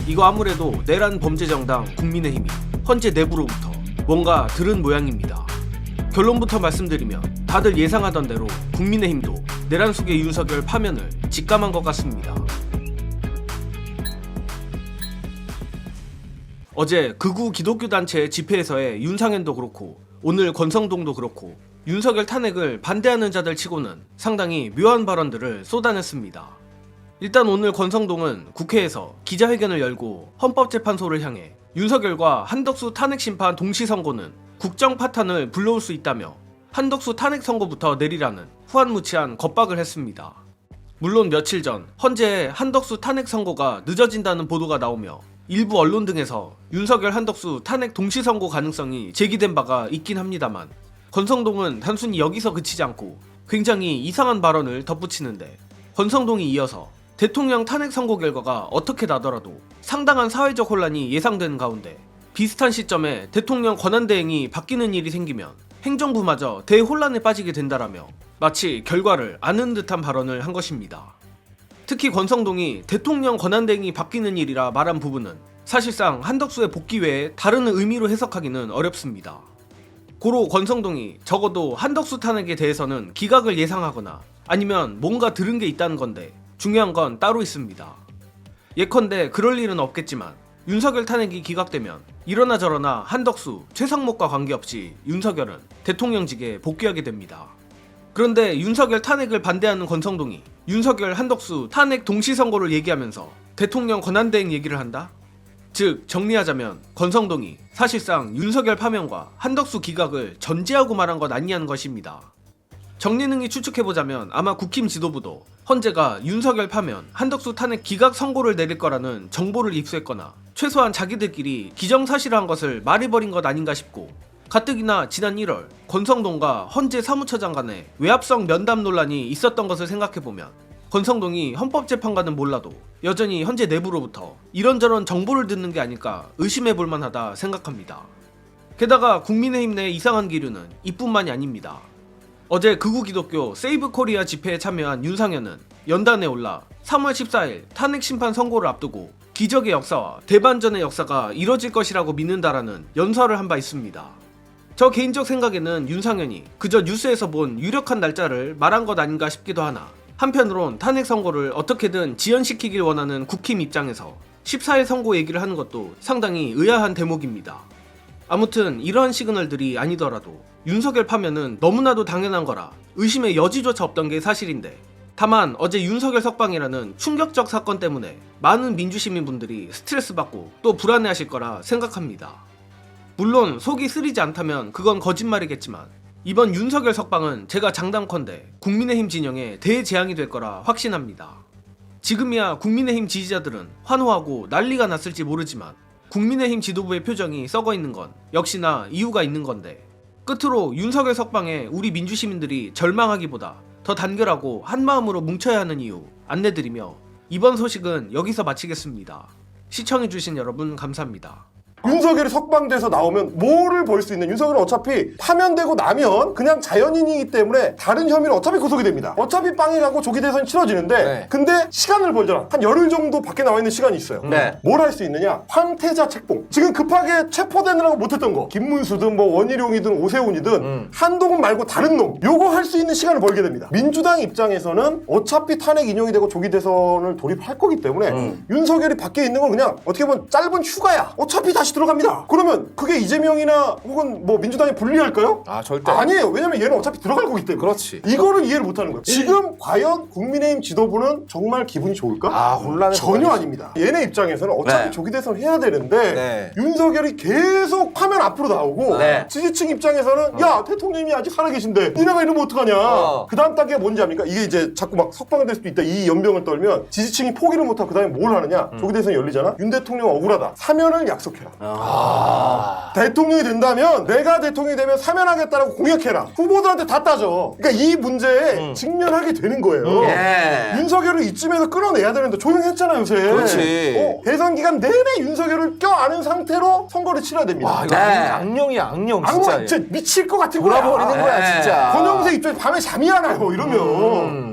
이거 아무래도 내란 범죄정당 국민의힘이 헌재 내부로부터 뭔가 들은 모양입니다. 결론부터 말씀드리면 다들 예상하던 대로 국민의힘도 내란 속의 윤석열 파면을 직감한 것 같습니다. 어제 극우 기독교단체 집회에서의 윤상현도 그렇고 오늘 권성동도 그렇고 윤석열 탄핵을 반대하는 자들 치고는 상당히 묘한 발언들을 쏟아냈습니다. 일단 오늘 권성동은 국회에서 기자회견을 열고 헌법재판소를 향해 윤석열과 한덕수 탄핵 심판 동시 선고는 국정 파탄을 불러올 수 있다며 한덕수 탄핵 선고부터 내리라는 후한무치한 겁박을 했습니다. 물론 며칠 전 헌재에 한덕수 탄핵 선고가 늦어진다는 보도가 나오며 일부 언론 등에서 윤석열 한덕수 탄핵 동시 선고 가능성이 제기된 바가 있긴 합니다만 권성동은 단순히 여기서 그치지 않고 굉장히 이상한 발언을 덧붙이는데 권성동이 이어서 대통령 탄핵 선고 결과가 어떻게 나더라도 상당한 사회적 혼란이 예상되는 가운데 비슷한 시점에 대통령 권한대행이 바뀌는 일이 생기면 행정부마저 대혼란에 빠지게 된다라며 마치 결과를 아는 듯한 발언을 한 것입니다. 특히 권성동이 대통령 권한대행이 바뀌는 일이라 말한 부분은 사실상 한덕수의 복귀 외에 다른 의미로 해석하기는 어렵습니다. 고로 권성동이 적어도 한덕수 탄핵에 대해서는 기각을 예상하거나 아니면 뭔가 들은 게 있다는 건데 중요한 건 따로 있습니다. 예컨대 그럴 일은 없겠지만 윤석열 탄핵이 기각되면 이러나 저러나 한덕수, 최상목과 관계없이 윤석열은 대통령직에 복귀하게 됩니다. 그런데 윤석열 탄핵을 반대하는 권성동이 윤석열, 한덕수 탄핵 동시 선고를 얘기하면서 대통령 권한대행 얘기를 한다? 즉 정리하자면 권성동이 사실상 윤석열 파면과 한덕수 기각을 전제하고 말한 것 아니냐는 것입니다. 정리능이 추측해보자면 아마 국힘 지도부도 헌재가 윤석열 파면, 한덕수 탄핵 기각 선고를 내릴 거라는 정보를 입수했거나 최소한 자기들끼리 기정사실한 것을 말해버린 것 아닌가 싶고 가뜩이나 지난 1월 권성동과 헌재 사무처장 간의 외압성 면담 논란이 있었던 것을 생각해보면 권성동이 헌법재판관은 몰라도 여전히 헌재 내부로부터 이런저런 정보를 듣는 게 아닐까 의심해볼 만하다 생각합니다. 게다가 국민의힘 내 이상한 기류는 이뿐만이 아닙니다. 어제 극우 기독교 세이브 코리아 집회에 참여한 윤상현은 연단에 올라 3월 14일 탄핵 심판 선고를 앞두고 기적의 역사와 대반전의 역사가 이뤄질 것이라고 믿는다라는 연설을 한 바 있습니다. 저 개인적 생각에는 윤상현이 그저 뉴스에서 본 유력한 날짜를 말한 것 아닌가 싶기도 하나 한편으론 탄핵 선고를 어떻게든 지연시키길 원하는 국힘 입장에서 14일 선고 얘기를 하는 것도 상당히 의아한 대목입니다. 아무튼 이러한 시그널들이 아니더라도 윤석열 파면은 너무나도 당연한 거라 의심의 여지조차 없던 게 사실인데 다만 어제 윤석열 석방이라는 충격적 사건 때문에 많은 민주시민분들이 스트레스 받고 또 불안해하실 거라 생각합니다. 물론 속이 쓰리지 않다면 그건 거짓말이겠지만 이번 윤석열 석방은 제가 장담컨대 국민의힘 진영에 대재앙이 될 거라 확신합니다. 지금이야 국민의힘 지지자들은 환호하고 난리가 났을지 모르지만 국민의힘 지도부의 표정이 썩어 있는 건 역시나 이유가 있는 건데 끝으로 윤석열 석방에 우리 민주시민들이 절망하기보다 더 단결하고 한마음으로 뭉쳐야 하는 이유 안내드리며 이번 소식은 여기서 마치겠습니다. 시청해주신 여러분 감사합니다. 윤석열이 석방돼서 나오면 뭐를 벌 수 있는 윤석열은 어차피 파면되고 나면 그냥 자연인이기 때문에 다른 혐의는 어차피 구속이 됩니다. 어차피 빵에 가고 조기 대선이 치러지는데 네. 근데 시간을 벌잖아. 한 열흘 정도 밖에 나와 있는 시간이 있어요. 네. 뭘 할 수 있느냐? 황태자 책봉. 지금 급하게 체포되느라고 못했던 거. 김문수든 뭐 원희룡이든 오세훈이든 한동훈 말고 다른 놈. 요거 할 수 있는 시간을 벌게 됩니다. 민주당 입장에서는 어차피 탄핵 인용이 되고 조기 대선을 돌입할 거기 때문에 윤석열이 밖에 있는 건 그냥 어떻게 보면 짧은 휴가야. 어차피 다시 들어갑니다. 그러면 그게 이재명이나 혹은 뭐 민주당이 불리할까요? 아 절대 아니에요. 왜냐면 얘는 어차피 들어갈 거기 때문에. 그렇지. 이거를 이해를 못하는 거예요. 지금 과연 국민의힘 지도부는 정말 기분이 좋을까? 아 혼란의 전혀 공간이지. 아닙니다. 얘네 입장에서는 어차피 네. 조기 대선 해야 되는데 네. 윤석열이 계속 화면 앞으로 나오고 네. 지지층 입장에서는 야 대통령이 아직 살아계신데 니네가 이러면 어떡하냐. 그 다음 단계가 뭔지 압니까? 이게 이제 자꾸 막 석방될 수도 있다 이 연병을 떨면 지지층이 포기를 못하고 그 다음에 뭘 하느냐. 조기 대선이 열리잖아. 윤 대통령 억울하다. 사면을 약속해라. 대통령이 된다면 내가 대통령이 되면 사면하겠다라고 공약해라. 후보들한테 다 따져. 그러니까 이 문제에 직면하게 되는 거예요. 예. 윤석열을 이쯤에서 끌어내야 되는데 조용했잖아 요새. 그렇지. 대선 기간 내내 윤석열을 껴안은 상태로 선거를 치러야 됩니다. 와 이거 악령이야 악령 진짜. 진짜 미칠 것 같은 거야. 돌아버리는 거야 진짜. 권영세 입장에 밤에 잠이 안 와요 이러면.